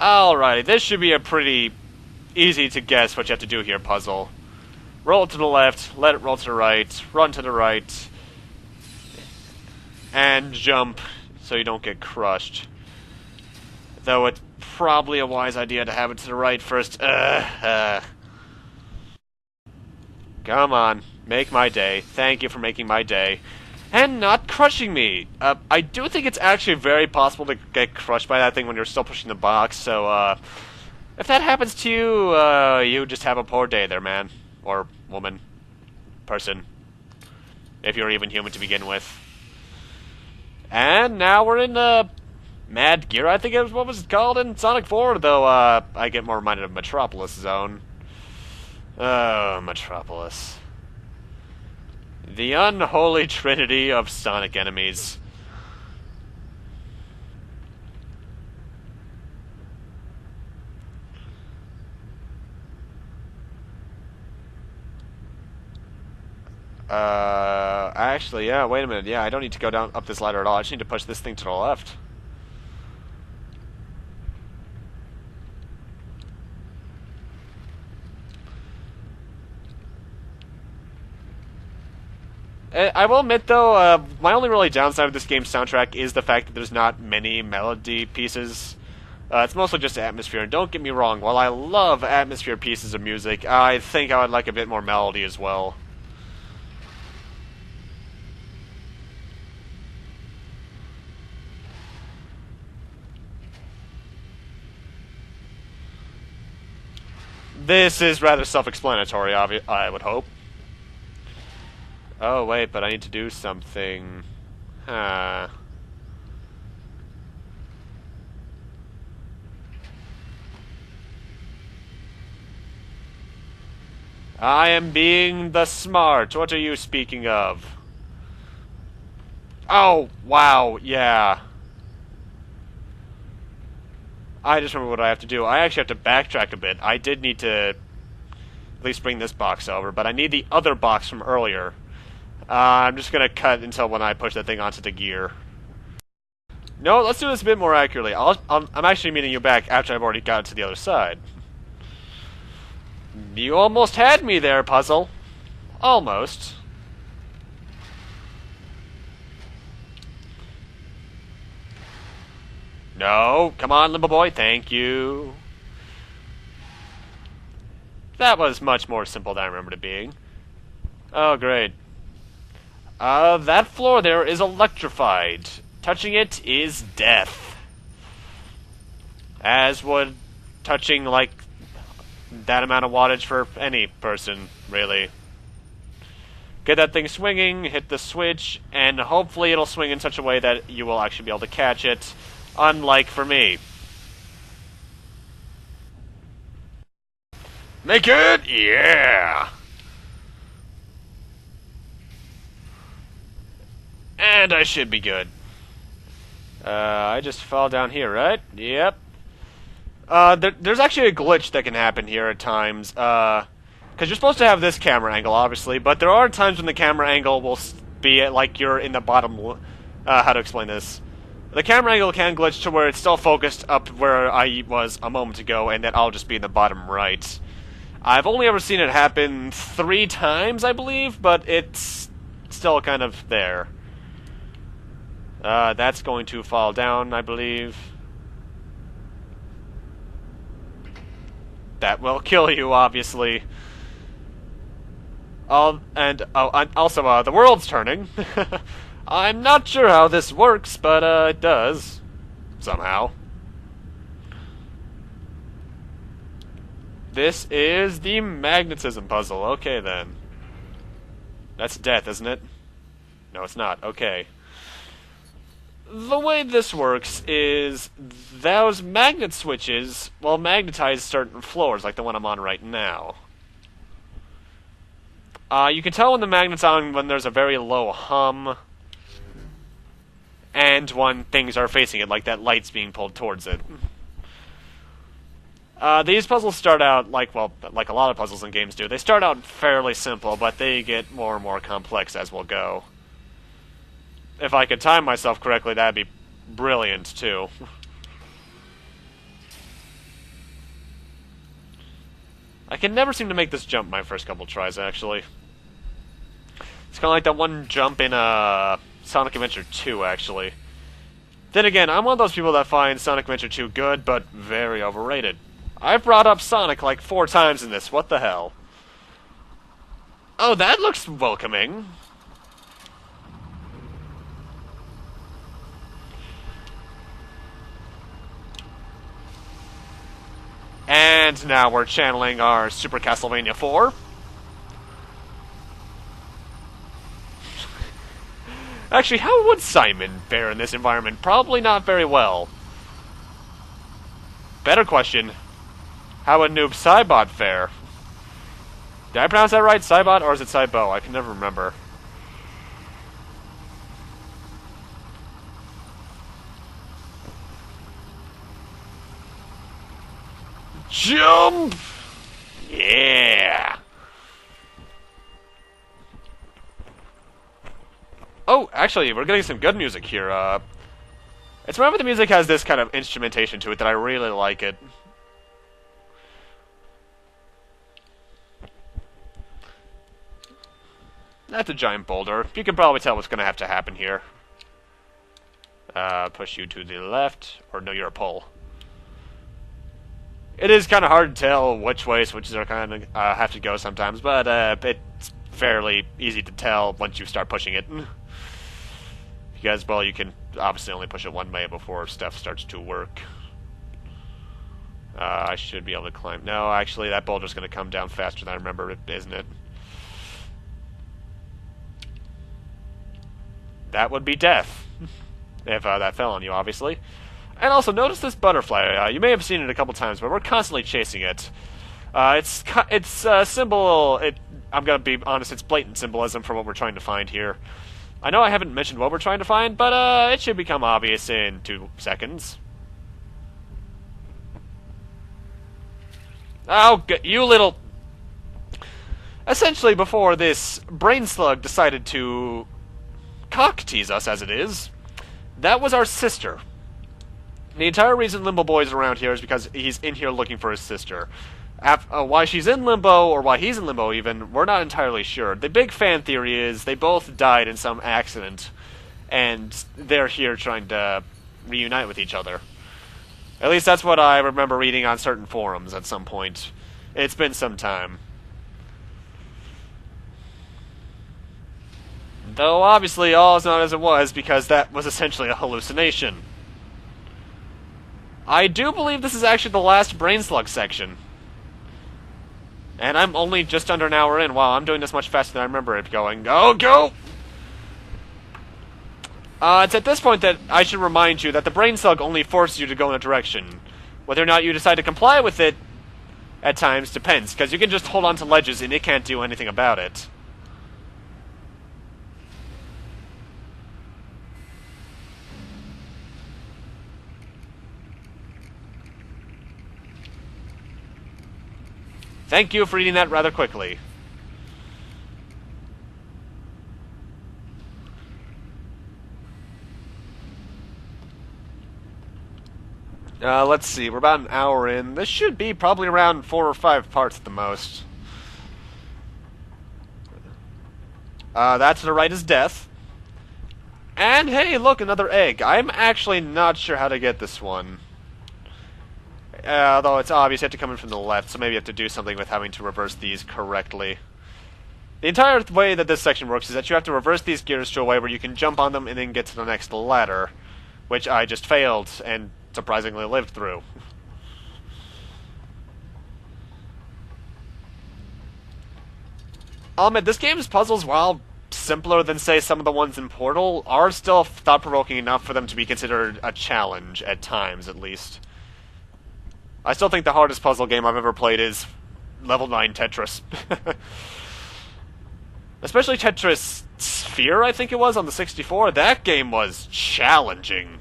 Alrighty, this should be a pretty easy to guess what you have to do here puzzle. Roll to the left, let it roll to the right, run to the right, and jump so you don't get crushed. Though it's probably a wise idea to have it to the right first. Come on, make my day. Thank you for making my day. And not crushing me. I do think it's actually very possible to get crushed by that thing when you're still pushing the box, so, if that happens to you, you just have a poor day there, man. Or woman. Person. If you're even human to begin with. And now we're in, Mad Gear, I think it was what was it called in Sonic 4, though, I get more reminded of Metropolis Zone. Oh, Metropolis. The unholy trinity of Sonic enemies. Actually, yeah, wait a minute. Yeah, I don't need to go down up this ladder at all. I just need to push this thing to the left. I will admit, though, my only really downside of this game's soundtrack is the fact that there's not many melody pieces. It's mostly just atmosphere, and don't get me wrong, while I love atmosphere pieces of music, I think I would like a bit more melody as well. This is rather self-explanatory, I would hope. Oh, wait, but I need to do something. Huh. I am being the smart. What are you speaking of? Oh, wow, yeah. I just remember what I have to do. I actually have to backtrack a bit. I did need to at least bring this box over, but I need the other box from earlier. I'm just gonna cut until when I push that thing onto the gear. No, let's do this a bit more accurately. I'm actually meeting you back after I've already gotten to the other side. You almost had me there, puzzle. Almost. No, come on, Limbo boy, thank you. That was much more simple than I remembered it being. Oh, great. That floor there is electrified. Touching it is death. As would touching, like, that amount of wattage for any person, really. Get that thing swinging, hit the switch, and hopefully it'll swing in such a way that you will actually be able to catch it, unlike for me. Make it? Yeah! And I should be good. I just fall down here, right? Yep. There's actually a glitch that can happen here at times. Because you're supposed to have this camera angle, obviously, but there are times when the camera angle will be like you're in the bottom... how to explain this? The camera angle can glitch to where it's still focused up where I was a moment ago, and that I'll just be in the bottom right. I've only ever seen it happen 3 times, I believe, but it's still kind of there. That's going to fall down, I believe. That will kill you, obviously. And also, the world's turning. I'm not sure how this works, but, it does. Somehow. This is the magnetism puzzle. Okay, then. That's death, isn't it? No, it's not. Okay. The way this works is those magnet switches will magnetize certain floors, like the one I'm on right now. You can tell when the magnet's on when there's a very low hum, and when things are facing it, like that light's being pulled towards it. These puzzles start out like a lot of puzzles in games do. They start out fairly simple, but they get more and more complex as we'll go. If I could time myself correctly, that'd be brilliant, too. I can never seem to make this jump my first couple tries, actually. It's kind of like that one jump in Sonic Adventure 2, actually. Then again, I'm one of those people that find Sonic Adventure 2 good, but very overrated. I've brought up Sonic like 4 times in this, what the hell? Oh, that looks welcoming. And now we're channeling our Super Castlevania 4. Actually, how would Simon fare in this environment? Probably not very well. Better question, how would Noob Saibot fare? Did I pronounce that right? Saibot, or is it Saibo? I can never remember. Jump! Yeah! Oh, actually, we're getting some good music here. It's remember the music has this kind of instrumentation to it that I really like it. That's a giant boulder. You can probably tell what's going to have to happen here. Push you to the left, or no, you're a pole. It is kind of hard to tell which way switches are kind of have to go sometimes, but it's fairly easy to tell once you start pushing it. Because, well, you can obviously only push it one way before stuff starts to work. I should be able to climb. No, actually, that boulder's going to come down faster than I remember, isn't it? That would be death. If that fell on you, obviously. And also, notice this butterfly. You may have seen it a couple times, but we're constantly chasing it. It's symbol. I'm gonna be honest. It's blatant symbolism for what we're trying to find here. I know I haven't mentioned what we're trying to find, but it should become obvious in 2 seconds. Oh, you little. Essentially, before this brain slug decided to cock tease us, as it is, that was our sister. The entire reason Limbo Boy is around here is because he's in here looking for his sister. Why she's in Limbo, or why he's in Limbo even, we're not entirely sure. The big fan theory is they both died in some accident, and they're here trying to reunite with each other. At least that's what I remember reading on certain forums at some point. It's been some time. Though obviously all is not as it was, because that was essentially a hallucination. I do believe this is actually the last Brain Slug section. And I'm only just under an hour in. Wow, I'm doing this much faster than I remember it going. Go, go! It's at this point that I should remind you that the Brain Slug only forces you to go in a direction. Whether or not you decide to comply with it, at times, depends. Because you can just hold on to ledges and it can't do anything about it. Thank you for reading that rather quickly. Let's see, we're about an hour in. This should be probably around 4 or 5 parts at the most. That to the right is death. And hey, look, another egg. I'm actually not sure how to get this one. Although it's obvious you have to come in from the left, so maybe you have to do something with having to reverse these correctly. The entire way that this section works is that you have to reverse these gears to a way where you can jump on them and then get to the next ladder, which I just failed and surprisingly lived through. I'll admit, this game's puzzles, while simpler than, say, some of the ones in Portal, are still thought-provoking enough for them to be considered a challenge, at times at least. I still think the hardest puzzle game I've ever played is Level 9 Tetris. Especially Tetris Sphere, I think it was, on the 64. That game was challenging.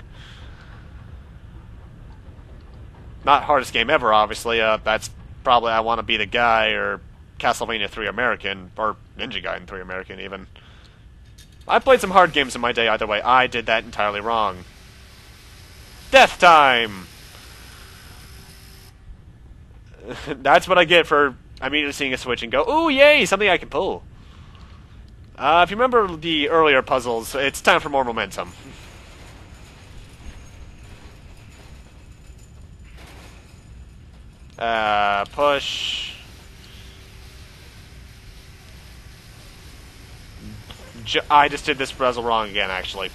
Not hardest game ever, obviously. That's probably I Want to Be the Guy, or Castlevania 3 American, or Ninja Gaiden 3 American, even. I played some hard games in my day either way. I did that entirely wrong. Death time! That's what I get for immediately seeing a switch and go, ooh, yay, something I can pull. If you remember the earlier puzzles, it's time for more momentum. Push. I just did this puzzle wrong again, actually.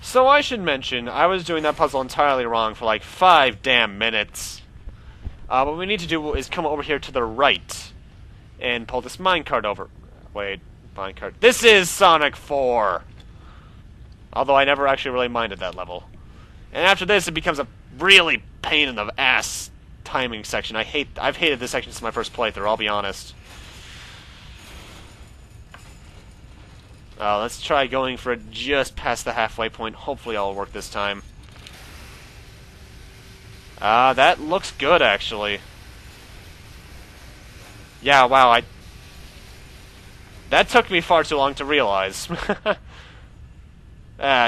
So I should mention, I was doing that puzzle entirely wrong for like 5 damn minutes. What we need to do is come over here to the right and pull this minecart over. Wait, minecart. This is Sonic 4! Although I never actually really minded that level. And after this, it becomes a really pain in the ass timing section. I've hated this section since my first playthrough, I'll be honest. Let's try going for it just past the halfway point. Hopefully it'll work this time. That looks good, actually. Yeah, wow, that took me far too long to realize.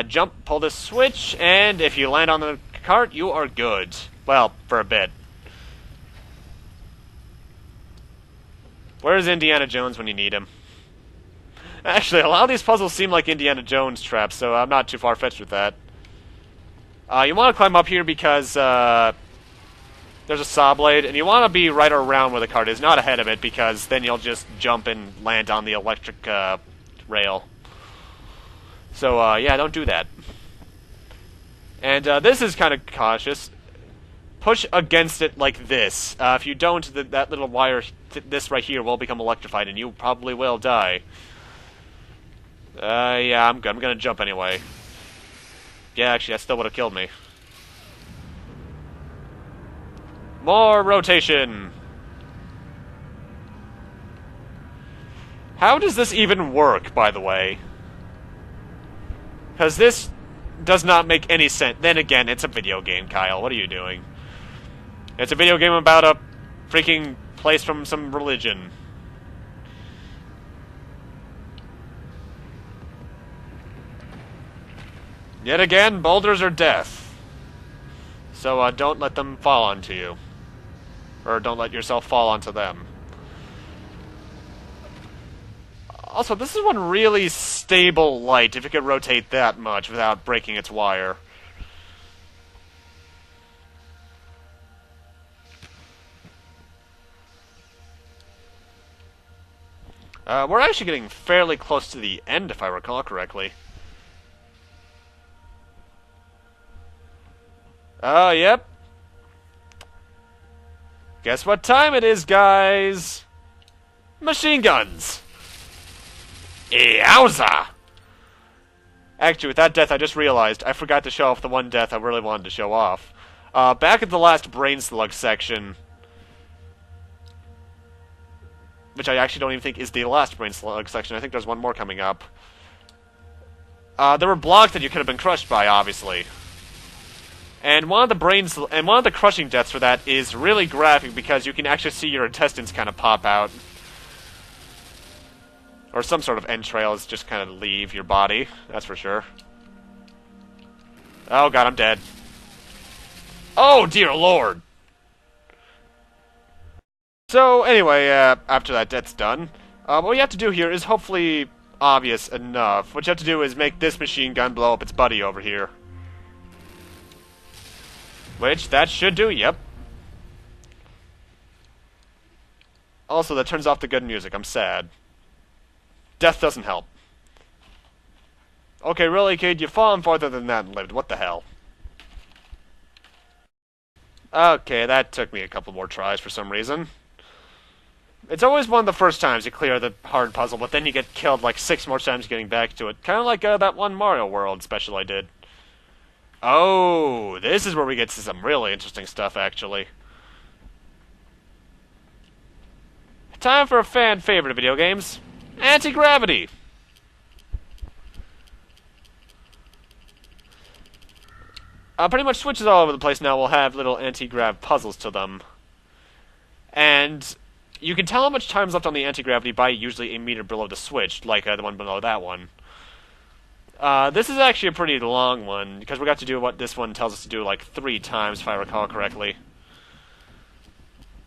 Jump, pull this switch, and if you land on the cart, you are good. Well, for a bit. Where's Indiana Jones when you need him? Actually, a lot of these puzzles seem like Indiana Jones traps, so I'm not too far-fetched with that. You want to climb up here because there's a saw blade, and you want to be right around where the cart is, not ahead of it, because then you'll just jump and land on the electric rail. So, yeah, don't do that. And this is kind of cautious. Push against it like this. If you don't, that little wire, this right here, will become electrified, and you probably will die. Yeah, I'm good. I'm gonna jump anyway. Yeah, actually, that still would have killed me. More rotation! How does this even work, by the way? Because this does not make any sense. Then again, it's a video game, Kyle. What are you doing? It's a video game about a freaking place from some religion. Yet again, boulders are death. So don't let them fall onto you. Or don't let yourself fall onto them. Also, this is one really stable light, if it could rotate that much without breaking its wire. We're actually getting fairly close to the end, if I recall correctly. Oh, yep. Guess what time it is, guys? Machine guns! Yowza! Actually, with that death, I just realized I forgot to show off the one death I really wanted to show off. Back at the last Brain Slug section, which I actually don't even think is the last Brain Slug section, I think there's one more coming up. There were blocks that you could have been crushed by, obviously. And one of the crushing deaths for that is really graphic because you can actually see your intestines kind of pop out. Or some sort of entrails just kind of leave your body, that's for sure. Oh god, I'm dead. Oh dear lord! So, anyway, after that death's done, what we have to do here is hopefully obvious enough. What you have to do is make this machine gun blow up its buddy over here. Which, that should do, yep. Also, that turns off the good music, I'm sad. Death doesn't help. Okay, really, kid, you've fallen farther than that and lived, what the hell? Okay, that took me a couple more tries for some reason. It's always one of the first times you clear the hard puzzle, but then you get killed like 6 more times getting back to it. Kind of like that one Mario World special I did. Oh, this is where we get to some really interesting stuff, actually. Time for a fan favorite of video games. Anti-gravity! Pretty much switches all over the place now will have little anti-grav puzzles to them. And you can tell how much time's left on the anti-gravity by usually a meter below the switch, like the one below that one. This is actually a pretty long one, because we got to do what this one tells us to do like 3 times, if I recall correctly.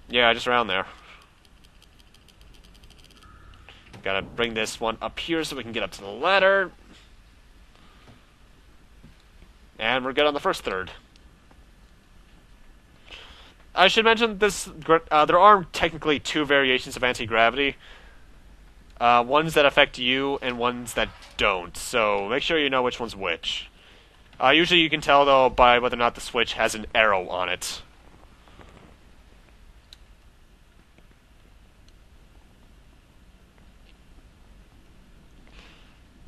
Yeah, just around there. Gotta bring this one up here so we can get up to the ladder. And we're good on the first third. I should mention this. There are technically two variations of anti-gravity. Ones that affect you and ones that don't. So make sure you know which one's which. Usually you can tell, though, by whether or not the switch has an arrow on it.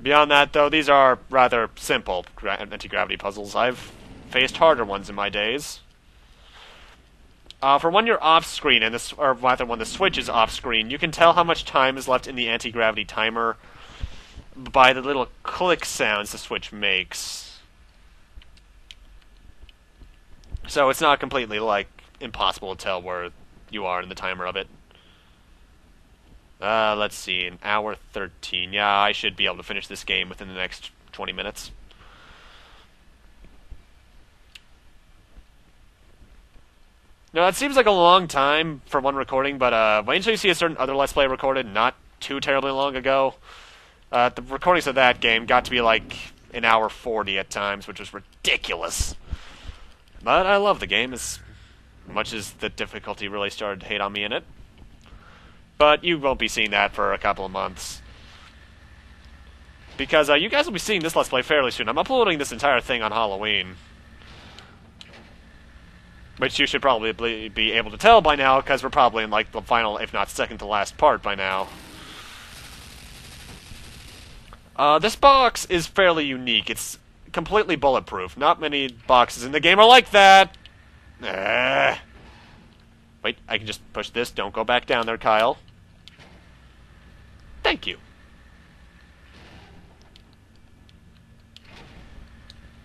Beyond that, though, these are rather simple anti-gravity puzzles. I've faced harder ones in my days. For when you're off-screen, or rather when the switch is off-screen, you can tell how much time is left in the anti-gravity timer by the little click sounds the switch makes. So it's not completely, impossible to tell where you are in the timer of it. Let's see, an hour 13. Yeah, I should be able to finish this game within the next 20 minutes. Now, that seems like a long time for one recording, but wait until you see a certain other Let's Play recorded not too terribly long ago. The recordings of that game got to be like an hour 40 at times, which was ridiculous. But I love the game as much as the difficulty really started to hate on me in it. But you won't be seeing that for a couple of months. Because you guys will be seeing this Let's Play fairly soon. I'm uploading this entire thing on Halloween. Which you should probably be able to tell by now, because we're probably in, the final, if not second to last part by now. This box is fairly unique. It's completely bulletproof. Not many boxes in the game are like that. Wait, I can just push this. Don't go back down there, Kyle. Thank you.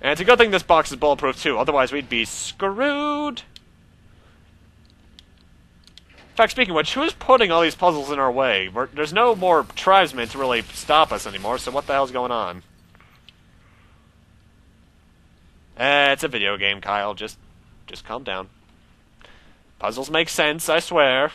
And it's a good thing this box is bulletproof, too. Otherwise, we'd be screwed. In fact, speaking of which, who's putting all these puzzles in our way? There's no more tribesmen to really stop us anymore, so what the hell's going on? It's a video game, Kyle. Just calm down. Puzzles make sense, I swear.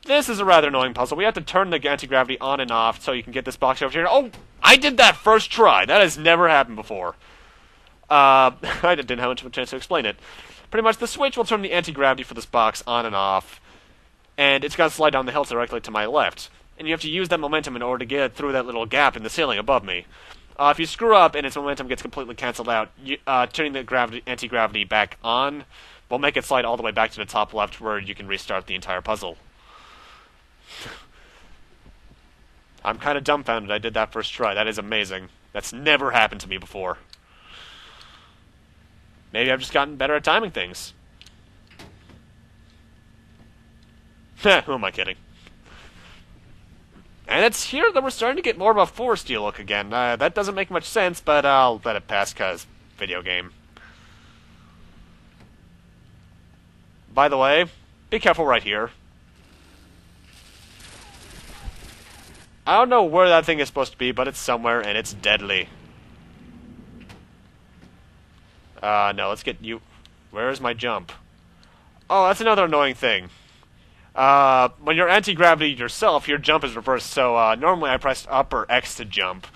This is a rather annoying puzzle. We have to turn the anti-gravity on and off so you can get this box over here. Oh, I did that first try. That has never happened before. I didn't have much of a chance to explain it. Pretty much, the switch will turn the anti-gravity for this box on and off, and it's got to slide down the hill directly to my left. And you have to use that momentum in order to get through that little gap in the ceiling above me. If you screw up and its momentum gets completely cancelled out, turning the anti-gravity back on will make it slide all the way back to the top left, where you can restart the entire puzzle. I'm kind of dumbfounded I did that first try. That is amazing. That's never happened to me before. Maybe I've just gotten better at timing things. Who am I kidding? And it's here that we're starting to get more of a foresty look again. That doesn't make much sense, but I'll let it pass, cause video game. By the way, be careful right here. I don't know where that thing is supposed to be, but it's somewhere, and it's deadly. No, let's get you... Where's my jump? Oh, that's another annoying thing. When you're anti-gravity yourself, your jump is reversed, so normally I pressed up or X to jump,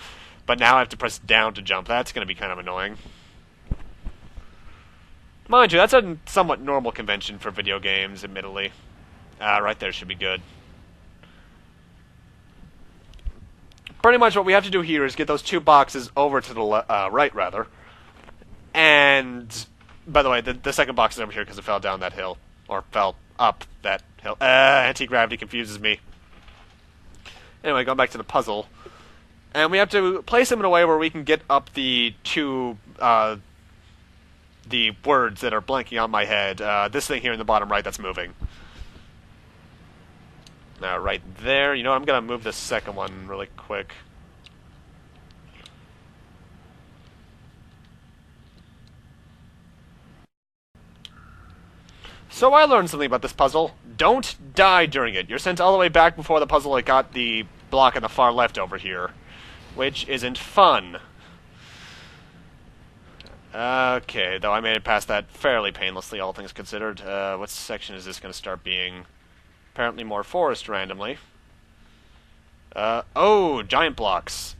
but now I have to press down to jump. That's going to be kind of annoying. Mind you, that's a somewhat normal convention for video games, admittedly. Right there should be good. Pretty much what we have to do here is get those two boxes over to the right, rather. And, by the way, the second box is over here because it fell down that hill. Or fell up that hill. Anti-gravity confuses me. Anyway, going back to the puzzle. And we have to place them in a way where we can get up the two, the words that are blanking on my head. This thing here in the bottom right that's moving. Now, right there. You know, I'm going to move this second one really quick. So I learned something about this puzzle. Don't die during it. You're sent all the way back before the puzzle got the block on the far left over here. Which isn't fun. Okay, though I made it past that fairly painlessly, all things considered. What section is this going to start being? Apparently more forest randomly. Oh, giant blocks.